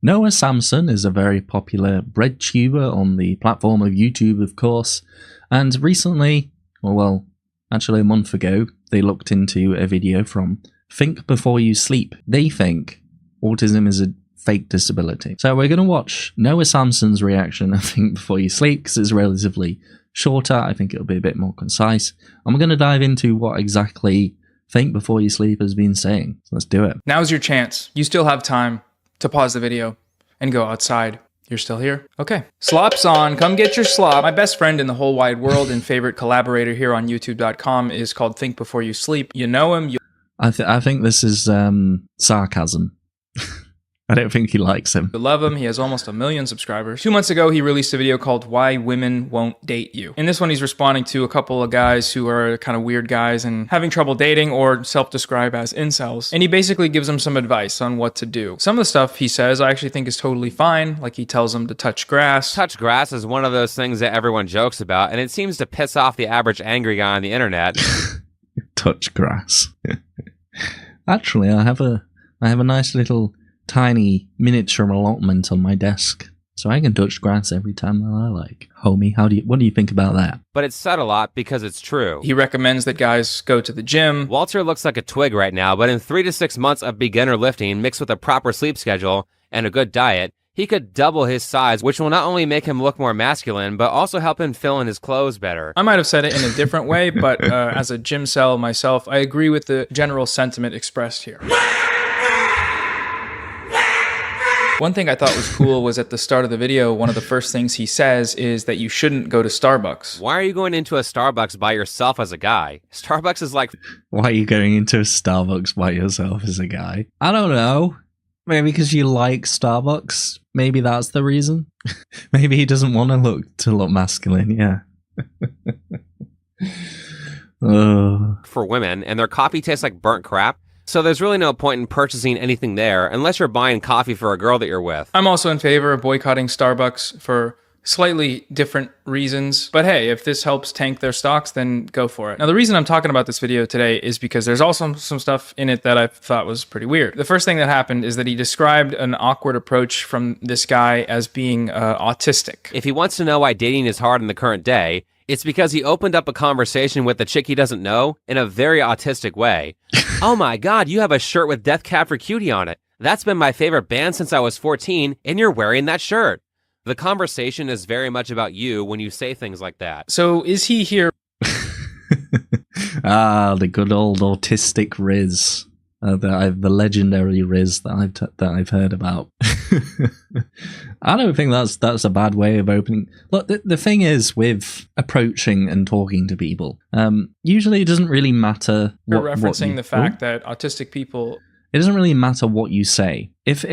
Noah Samson is a very popular bread tuber on the platform of YouTube, of course, and recently, well, actually a month ago, they looked into a video from Think Before You Sleep. They think autism is a fake disability. So we're going to watch Noah Samson's reaction, I think, Before You Sleep, because it's relatively shorter. I think it'll be a bit more concise. And we're going to dive into what exactly Think Before You Sleep has been saying. So let's do it. Now's your chance. You still have time to pause the video and go outside. You're still here? Okay. Slops on. Come get your slop. My best friend in the whole wide world and favorite collaborator here on YouTube.com is called Think Before You Sleep. You know him. I think this is sarcasm. I don't think he likes him. You love him. He has almost 1 million subscribers. 2 months ago, he released a video called Why Women Won't Date You. In this one, he's responding to a couple of guys who are kind of weird guys and having trouble dating or self-describe as incels. And he basically gives them some advice on what to do. Some of the stuff he says I actually think is totally fine. Like he tells them to touch grass. Touch grass is one of those things that everyone jokes about, and it seems to piss off the average angry guy on the internet. Touch grass. Actually, I have a nice little tiny miniature allotment on my desk, so I can touch grass every time that I like. Homie, what do you think about that? But it's said a lot because it's true. He recommends that guys go to the gym. Walter looks like a twig right now, but in 3 to 6 months of beginner lifting mixed with a proper sleep schedule and a good diet, he could double his size, which will not only make him look more masculine, but also help him fill in his clothes better. I might have said it in a different way, but as a gym cell myself, I agree with the general sentiment expressed here. One thing I thought was cool was at the start of the video, one of the first things he says is that you shouldn't go to Starbucks. Why are you going into a Starbucks by yourself as a guy? Starbucks is like... Why are you going into a Starbucks by yourself as a guy? I don't know. Maybe because you like Starbucks. Maybe that's the reason. Maybe he doesn't want to look masculine, yeah. For women, and their coffee tastes like burnt crap. So there's really no point in purchasing anything there unless you're buying coffee for a girl that you're with. I'm also in favor of boycotting Starbucks for slightly different reasons. But hey, if this helps tank their stocks, then go for it. Now, the reason I'm talking about this video today is because there's also some stuff in it that I thought was pretty weird. The first thing that happened is that he described an awkward approach from this guy as being autistic. If he wants to know why dating is hard in the current day, it's because he opened up a conversation with a chick he doesn't know in a very autistic way. Oh my God, you have a shirt with Death Cab for Cutie on it. That's been my favorite band since I was 14, and you're wearing that shirt. The conversation is very much about you when you say things like that. So is he here? The good old autistic Riz. The legendary Riz that I've heard about. I don't think that's a bad way of opening. Look, the thing is with approaching and talking to people, usually it doesn't really matter. You're referencing the fact that autistic people. It doesn't really matter what you say. If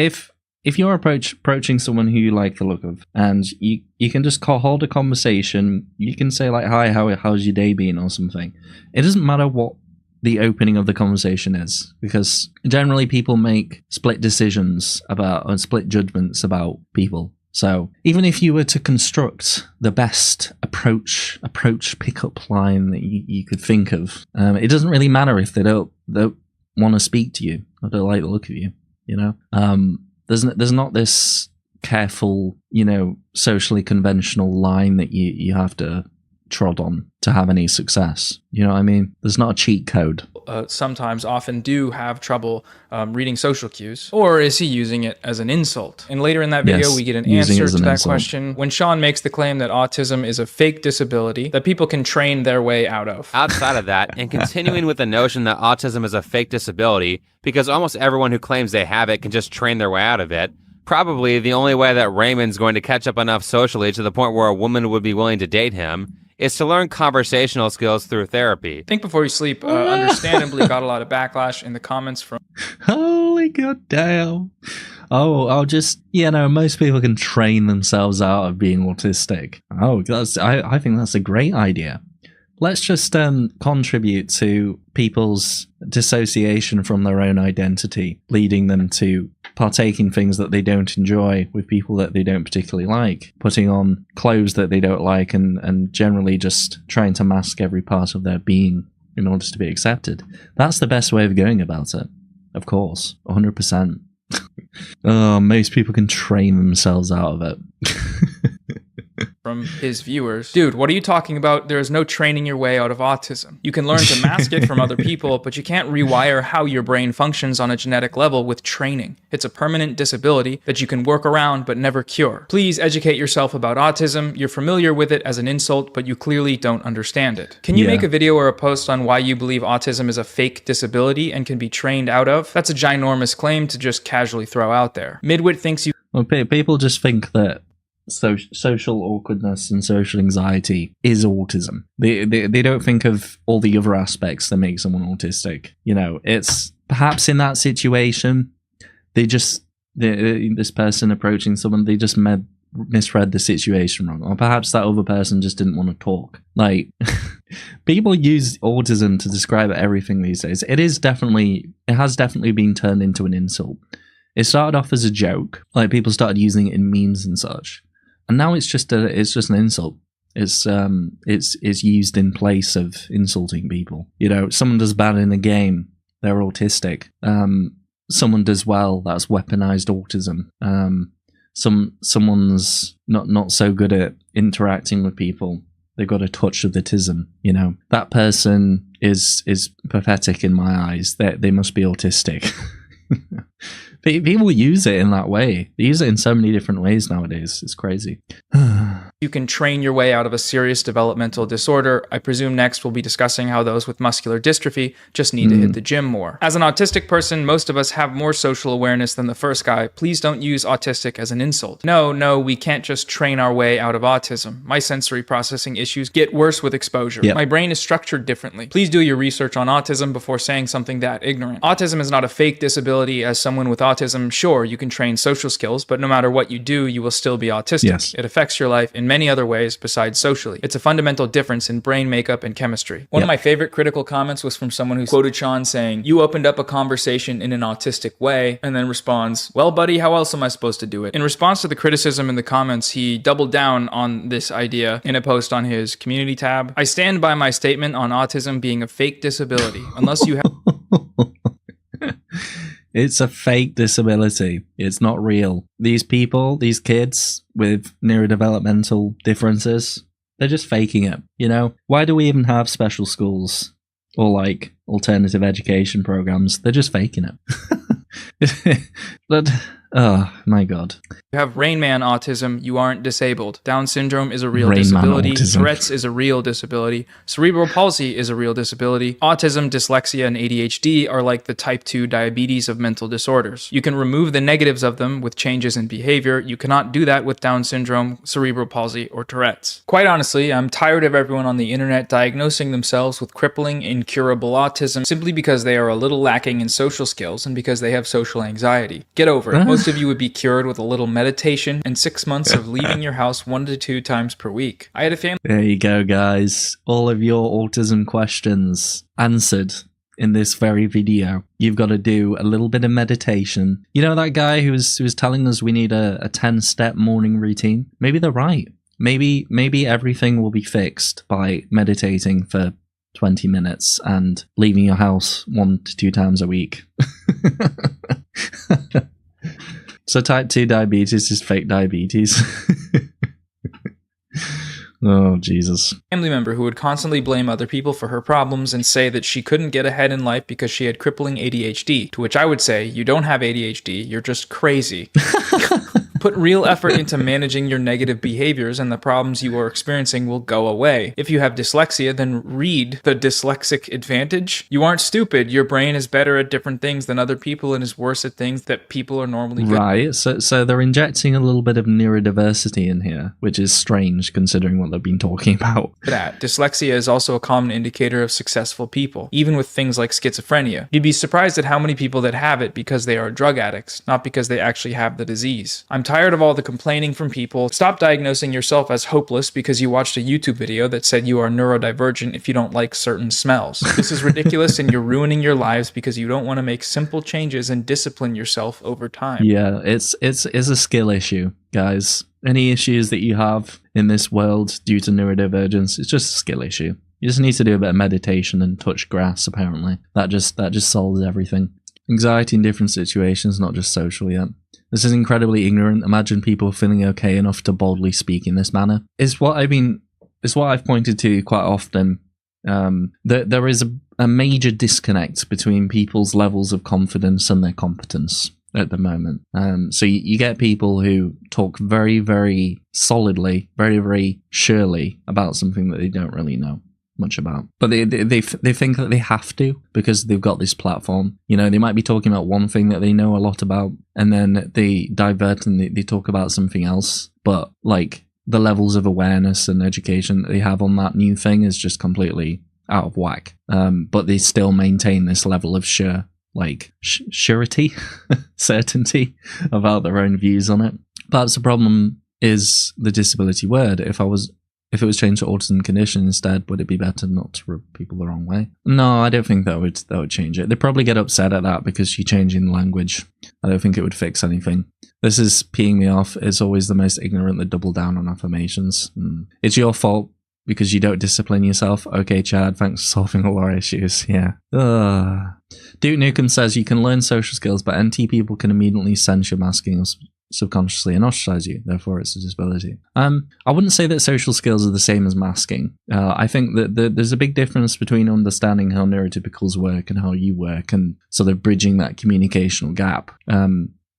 you're approaching someone who you like the look of, and you can just hold a conversation, you can say like, "Hi, how's your day been?" or something. It doesn't matter what the opening of the conversation is, because generally people make split decisions or split judgments about people. So even if you were to construct the best approach pickup line that you could think of, it doesn't really matter if they don't want to speak to you or don't like the look of you. You know, there's not this careful, socially conventional line that you have to trod on to have any success. You know what I mean? There's not a cheat code. Sometimes often do have trouble reading social cues, or is he using it as an insult? And later in that video, we get an answer to that question when Sean makes the claim that autism is a fake disability that people can train their way out of. Outside of that, and continuing with the notion that autism is a fake disability, because almost everyone who claims they have it can just train their way out of it, probably the only way that Raymond's going to catch up enough socially to the point where a woman would be willing to date him is to learn conversational skills through therapy. Think Before You Sleep understandably got a lot of backlash in the comments from... Holy goddamn. Most people can train themselves out of being autistic. I think that's a great idea. Let's just contribute to people's dissociation from their own identity, leading them to partake in things that they don't enjoy with people that they don't particularly like, putting on clothes that they don't like, and generally just trying to mask every part of their being in order to be accepted. That's the best way of going about it, of course, 100%. Oh, most people can train themselves out of it. From his viewers. Dude, what are you talking about? There is no training your way out of autism. You can learn to mask it from other people, but you can't rewire how your brain functions on a genetic level with training. It's a permanent disability that you can work around but never cure. Please educate yourself about autism. You're familiar with it as an insult, but you clearly don't understand it. Can you make a video or a post on why you believe autism is a fake disability and can be trained out of? That's a ginormous claim to just casually throw out there. Midwit thinks you... Well, people just think that social awkwardness and social anxiety is autism. They don't think of all the other aspects that make someone autistic. You know, it's perhaps in that situation, this person approaching someone, they just misread the situation wrong, or perhaps that other person just didn't want to talk. Like, people use autism to describe everything these days. It has definitely been turned into an insult. It started off as a joke, like people started using it in memes and such. And now it's just an insult. It's used in place of insulting people. You know, someone does bad in a game, they're autistic. Someone does well, that's weaponized autism. Someone's not so good at interacting with people, they've got a touch of autism. You know, that person is pathetic in my eyes. They must be autistic. People use it in that way. They use it in so many different ways nowadays. It's crazy. You can train your way out of a serious developmental disorder. I presume next we'll be discussing how those with muscular dystrophy just need to hit the gym more. As an autistic person, most of us have more social awareness than the first guy. Please don't use autistic as an insult. No, we can't just train our way out of autism. My sensory processing issues get worse with exposure. Yep. My brain is structured differently. Please do your research on autism before saying something that ignorant. Autism is not a fake disability. As someone with autism, sure, you can train social skills, but no matter what you do, you will still be autistic. Yes. It affects your life in many other ways besides socially. It's a fundamental difference in brain makeup and chemistry. One of my favorite critical comments was from someone who quoted Sean saying, "You opened up a conversation in an autistic way," and then responds, "Well, buddy, how else am I supposed to do it?" In response to the criticism in the comments, he doubled down on this idea in a post on his community tab. "I stand by my statement on autism being a fake disability. Unless you have..." It's a fake disability. It's not real. These people, these kids with neurodevelopmental differences, they're just faking it. You know, why do we even have special schools or like alternative education programs? They're just faking it. But, oh my God. You have Rain Man autism, you aren't disabled. Down syndrome is a real disability. Tourette's is a real disability. Cerebral palsy is a real disability. Autism, dyslexia, and ADHD are like the type 2 diabetes of mental disorders. You can remove the negatives of them with changes in behavior. You cannot do that with Down syndrome, cerebral palsy, or Tourette's. Quite honestly, I'm tired of everyone on the internet diagnosing themselves with crippling, incurable autism simply because they are a little lacking in social skills and because they have social anxiety. Get over it. Most of you would be cured with a little meditation and 6 months of leaving your house 1 to 2 times per week. I had a family... There you go, guys. All of your autism questions answered in this very video. You've got to do a little bit of meditation. You know that guy who was telling us we need a 10-step morning routine? Maybe they're right. Maybe everything will be fixed by meditating for 20 minutes and leaving your house 1 to 2 times a week. So type 2 diabetes is fake diabetes. Oh, Jesus. Family member who would constantly blame other people for her problems and say that she couldn't get ahead in life because she had crippling ADHD, to which I would say, you don't have ADHD, you're just crazy. Put real effort into managing your negative behaviors and the problems you are experiencing will go away. If you have dyslexia, then read The Dyslexic Advantage. You aren't stupid. Your brain is better at different things than other people and is worse at things that people are normally good at. Right, so they're injecting a little bit of neurodiversity in here, which is strange considering what they've been talking about. Dyslexia is also a common indicator of successful people, even with things like schizophrenia. You'd be surprised at how many people that have it because they are drug addicts, not because they actually have the disease. I'm tired of all the complaining from people. Stop diagnosing yourself as hopeless because you watched a YouTube video that said you are neurodivergent if you don't like certain smells. This is ridiculous and you're ruining your lives because you don't want to make simple changes and discipline yourself over time. Yeah, it's a skill issue, guys. Any issues that you have in this world due to neurodivergence, it's just a skill issue. You just need to do a bit of meditation and touch grass, apparently. That just solves everything. Anxiety in different situations, not just social yet. This is incredibly ignorant. Imagine people feeling okay enough to boldly speak in this manner. It's what I've pointed to quite often. There is a major disconnect between people's levels of confidence and their competence at the moment. So you get people who talk very, very solidly, very, very surely about something that they don't really know much about, but they think that they have to because they've got this platform. You know, they might be talking about one thing that they know a lot about, and then they divert and they talk about something else, but like the levels of awareness and education that they have on that new thing is just completely out of whack. But they still maintain this level of surety certainty about their own views on it. Perhaps the problem is the disability word. If it was changed to autism condition instead, would it be better not to rub people the wrong way? No, I don't think that would change it. They'd probably get upset at that because you're changing the language. I don't think it would fix anything. This is peeing me off. It's always the most ignorant that double down on affirmations. It's your fault because you don't discipline yourself. Okay, Chad, thanks for solving all our issues. Yeah. Duke Nukem says you can learn social skills, but NT people can immediately sense your masking or subconsciously and ostracize you. Therefore, it's a disability. I wouldn't say that social skills are the same as masking. I think that there's a big difference between understanding how neurotypicals work and how you work, and sort of bridging that communicational gap.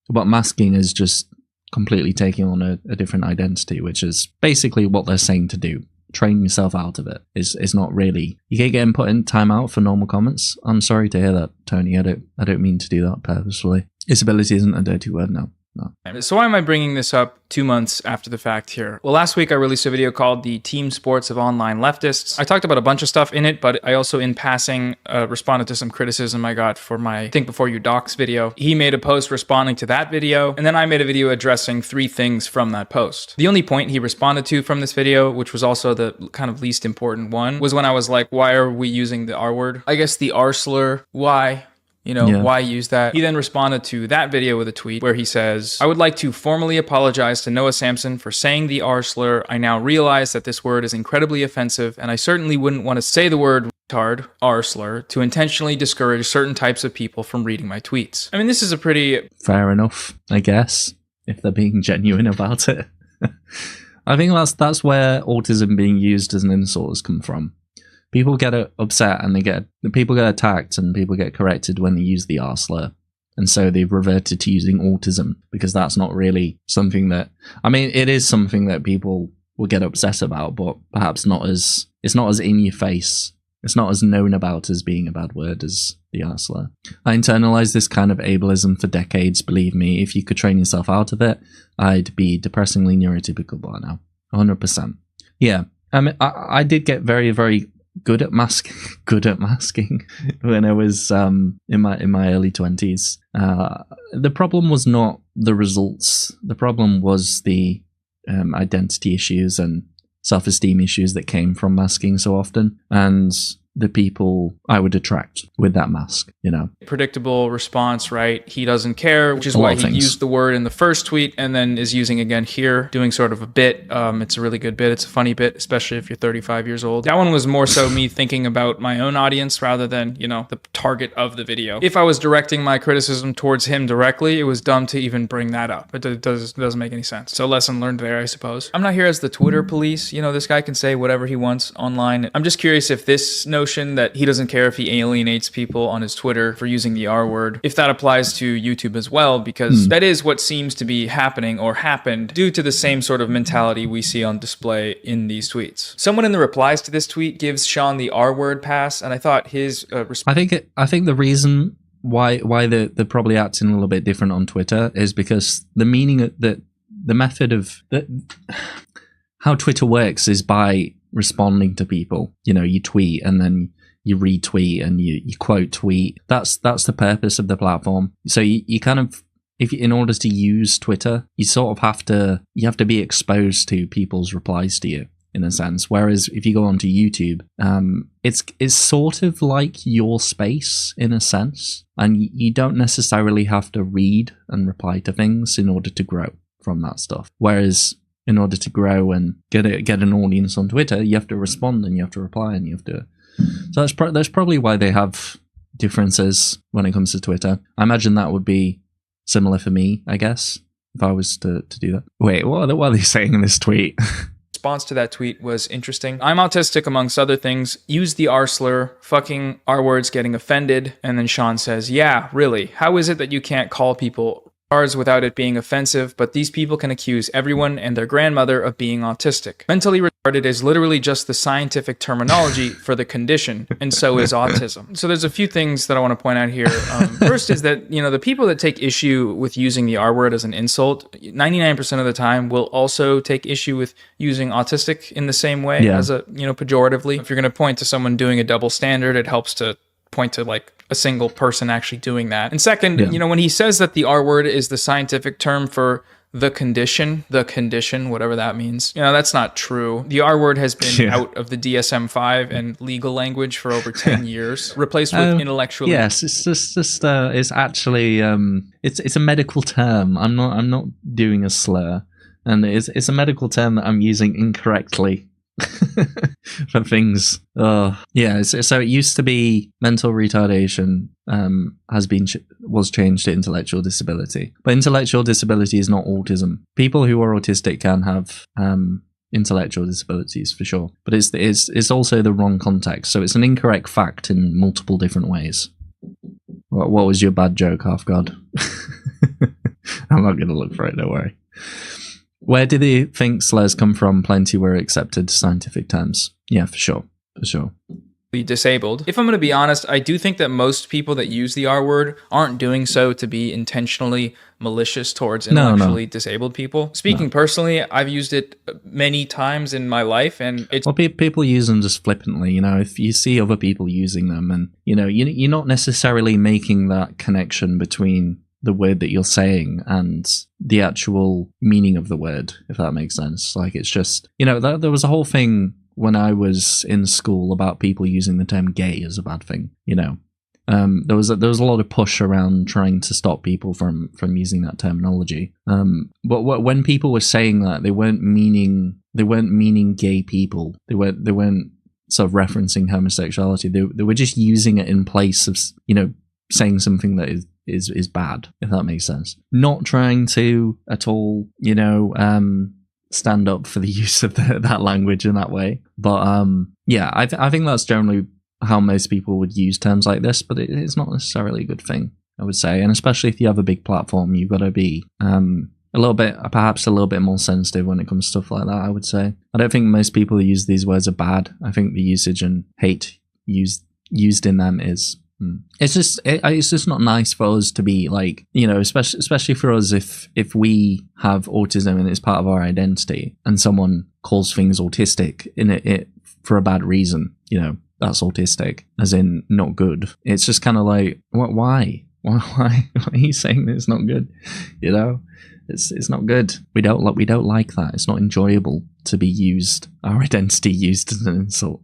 But masking is just completely taking on a different identity, which is basically what they're saying to do. Train yourself out of it. It's not really. You keep getting put in timeout for normal comments. I'm sorry to hear that, Tony. I don't mean to do that purposefully. Disability isn't a dirty word now. No. So why am I bringing this up 2 months after the fact here? Well, last week I released a video called The Team Sports of Online Leftists. I talked about a bunch of stuff in it, but I also, in passing, responded to some criticism I got for my Think Before You Docs video. He made a post responding to that video, and then I made a video addressing 3 things from that post. The only point he responded to from this video, which was also the kind of least important one, was when I was like, why are we using the R word? I guess the R slur, why? Why use that? He then responded to that video with a tweet where he says, I would like to formally apologize to Noah Sampson for saying the R slur. I now realize that this word is incredibly offensive, and I certainly wouldn't want to say the word retard, R slur, to intentionally discourage certain types of people from reading my tweets. I mean, this is a pretty... Fair enough, I guess, if they're being genuine about it. I think that's where autism being used as an insult has come from. People get upset and people get attacked and people get corrected when they use the R slur. And so they've reverted to using autism because that's not really something that, I mean, it is something that people will get upset about, but perhaps it's not as in your face. It's not as known about as being a bad word as the R slur. I internalized this kind of ableism for decades. Believe me, if you could train yourself out of it, I'd be depressingly neurotypical by now. 100%. Yeah. I mean, I did get very, very good at masking when I was in my early 20s. The problem was not the results. The problem was the identity issues and self-esteem issues that came from masking so often, and the people I would attract with that mask, Predictable response, right? He doesn't care, which is why he used the word in the first tweet and then is using again here, doing sort of a bit. It's a really good bit. It's a funny bit, especially if you're 35 years old. That one was more so me thinking about my own audience rather than, the target of the video. If I was directing my criticism towards him directly, it was dumb to even bring that up. It doesn't make any sense. So lesson learned there, I suppose. I'm not here as the Twitter police. This guy can say whatever he wants online. I'm just curious if this notion that he doesn't care if he alienates people on his Twitter for using the R word, if that applies to YouTube as well, because that is what seems to be happening or happened due to the same sort of mentality we see on display in these tweets. Someone in the replies to this tweet gives Sean the R word pass, and I thought his I think the reason why they're probably acting a little bit different on Twitter is because the meaning of the method of how Twitter works is by responding to people. You tweet and then you retweet and you quote tweet. That's the purpose of the platform. So you kind of, in order to use Twitter, you sort of have to be exposed to people's replies to you in a sense. Whereas if you go onto YouTube, it's sort of like your space in a sense, and you don't necessarily have to read and reply to things in order to grow from that stuff. Whereas in order to grow and get an audience on Twitter, you have to respond and you have to reply and you have to. So that's probably why they have differences when it comes to Twitter. I imagine that would be similar for me, I guess, if I was to do that. Wait, what are they saying in this tweet? Response to that tweet was interesting. I'm autistic, amongst other things. Use the R slur, fucking R words, getting offended. And then Sean says, yeah, really. How is it that you can't call people R's without it being offensive, but these people can accuse everyone and their grandmother of being autistic? Mentally retarded is literally just the scientific terminology for the condition, and so is autism. So there's a few things that I want to point out here. First is that, the people that take issue with using the R word as an insult, 99% of the time will also take issue with using autistic in the same way as a, pejoratively. If you're going to point to someone doing a double standard, it helps to point to like a single person actually doing that. And second, when he says that the R word is the scientific term for the condition, whatever that means, that's not true. The R word has been out of the DSM-5 and legal language for over 10 years, replaced with intellectually. Yes, it's just it's actually it's a medical term. I'm not doing a slur, and it's a medical term that I'm using incorrectly. For things. So it used to be mental retardation was changed to intellectual disability, but intellectual disability is not autism. People who are autistic can have intellectual disabilities for sure, but it's also the wrong context, so it's an incorrect fact in multiple different ways. What was your bad joke, half god? I'm not going to look for it, don't worry. Where do they think slurs come from? Plenty were accepted scientific terms. Yeah, for sure. Disabled. If I'm going to be honest, I do think that most people that use the R word aren't doing so to be intentionally malicious towards intellectually disabled people. Speaking personally, I've used it many times in my life, and it's... Well, people use them just flippantly, if you see other people using them, and, you're not necessarily making that connection between the word that you're saying and the actual meaning of the word, if that makes sense. Like, it's just, there was a whole thing when I was in school about people using the term gay as a bad thing. There was a lot of push around trying to stop people from using that terminology. But when people were saying that, they weren't meaning gay people. They weren't sort of referencing homosexuality. They were just using it in place of saying something that is bad, if that makes sense. Not trying to at all, stand up for the use of that language in that way. But I think that's generally how most people would use terms like this, but it's not necessarily a good thing, I would say. And especially if you have a big platform, you've got to be perhaps a little bit more sensitive when it comes to stuff like that, I would say. I don't think most people who use these words are bad. I think the usage and hate used in them is... It's just not nice for us to be like, especially for us if we have autism and it's part of our identity, and someone calls things autistic in it for a bad reason, that's autistic, as in not good. It's just kind of like, why are you saying that it's not good? It's not good. We don't like that. It's not enjoyable to be our identity used as an insult.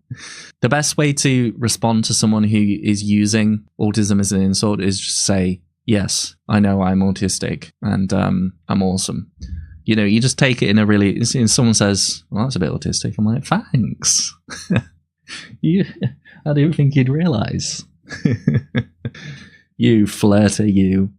The best way to respond to someone who is using autism as an insult is just say, yes, I know I'm autistic and I'm awesome. You just take it in a really... Someone says, well, that's a bit autistic. I'm like, thanks. I didn't think you'd realise. You flirter, you.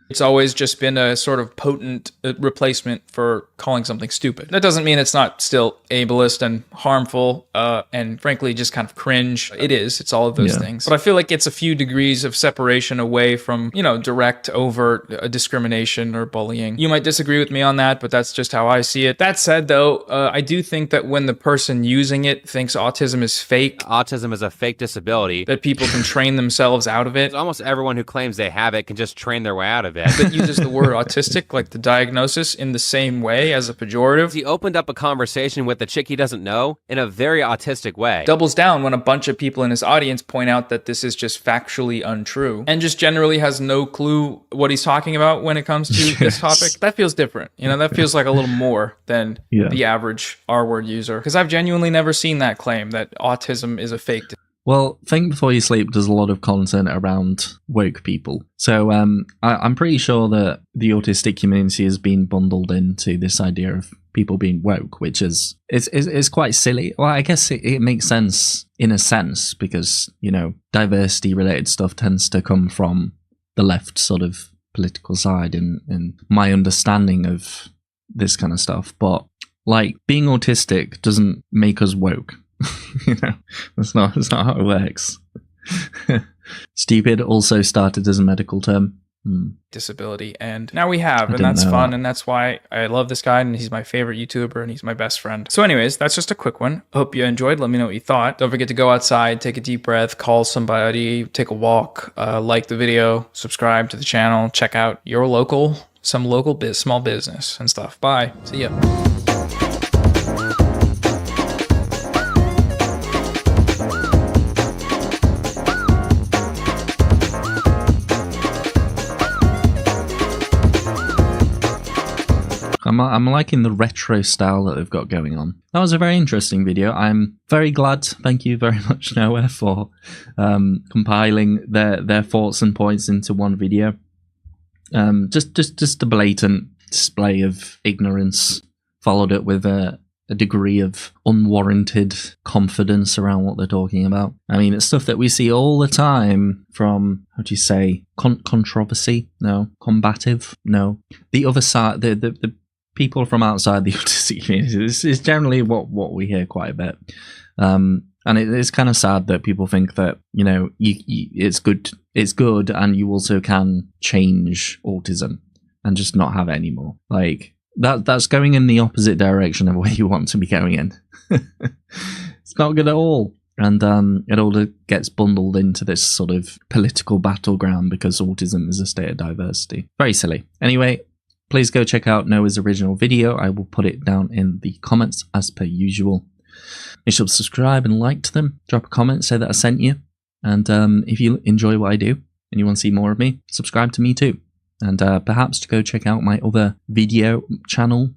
It's always just been a sort of potent replacement for calling something stupid. That doesn't mean it's not still ableist and harmful and frankly just kind of cringe. It is. It's all of those things. But I feel like it's a few degrees of separation away from, direct, overt discrimination or bullying. You might disagree with me on that, but that's just how I see it. That said, though, I do think that when the person using it thinks autism is fake... Autism is a fake disability. That people can train themselves out of it. Almost everyone who claims they have it can just train their way out of it. That uses the word autistic, like the diagnosis, in the same way as a pejorative. He opened up a conversation with the chick he doesn't know in a very autistic way. Doubles down when a bunch of people in his audience point out that this is just factually untrue, and just generally has no clue what he's talking about when it comes to this topic. That feels different. That feels like a little more than the average R-word user. Because I've genuinely never seen that claim that autism is a fake. Well, Think Before You Sleep does a lot of content around woke people. So I'm pretty sure that the autistic community has been bundled into this idea of people being woke, which is quite silly. Well, I guess it makes sense in a sense because, you know, diversity related stuff tends to come from the left sort of political side and my understanding of this kind of stuff. But like being autistic doesn't make us woke. You know, that's not how it works. Stupid also started as a medical term. Disability, and now we have, and that's fun, and that's why I love this guy, and he's my favorite YouTuber, and he's my best friend. So anyways, that's just a quick one. Hope you enjoyed. Let me know what you thought. Don't forget to go outside, take a deep breath, call somebody, take a walk, like the video, subscribe to the channel, check out your small business and stuff. Bye. See ya. I'm liking the retro style that they've got going on. That was a very interesting video. I'm very glad, thank you very much, Noah, for compiling their thoughts and points into one video. Just a blatant display of ignorance, followed up with a degree of unwarranted confidence around what they're talking about. I mean, it's stuff that we see all the time from, how do you say, controversy? No. Combative? No. The other side, the people from outside the autistic community. This is generally what we hear quite a bit. And it's kind of sad that people think that, you know, it's good and you also can change autism and just not have it anymore. Like, that's going in the opposite direction of where you want to be going in. It's not good at all. And it all gets bundled into this sort of political battleground because autism is a state of diversity. Very silly. Anyway, please go check out Noah's original video. I will put it down in the comments as per usual. Make sure to subscribe and like to them. Drop a comment, say that I sent you. And if you enjoy what I do and you want to see more of me, subscribe to me too. And perhaps to go check out my other video channel.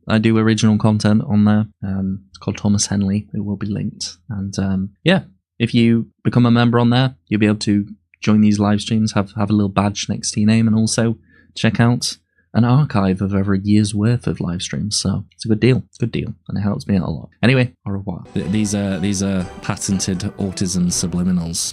I do original content on there. It's called Thomas Henley. It will be linked. And yeah, if you become a member on there, you'll be able to join these live streams, have a little badge next to your name, and also check out an archive of over a year's worth of live streams. So it's a good deal, and it helps me out a lot. Anyway, au revoir. These are patented autism subliminals.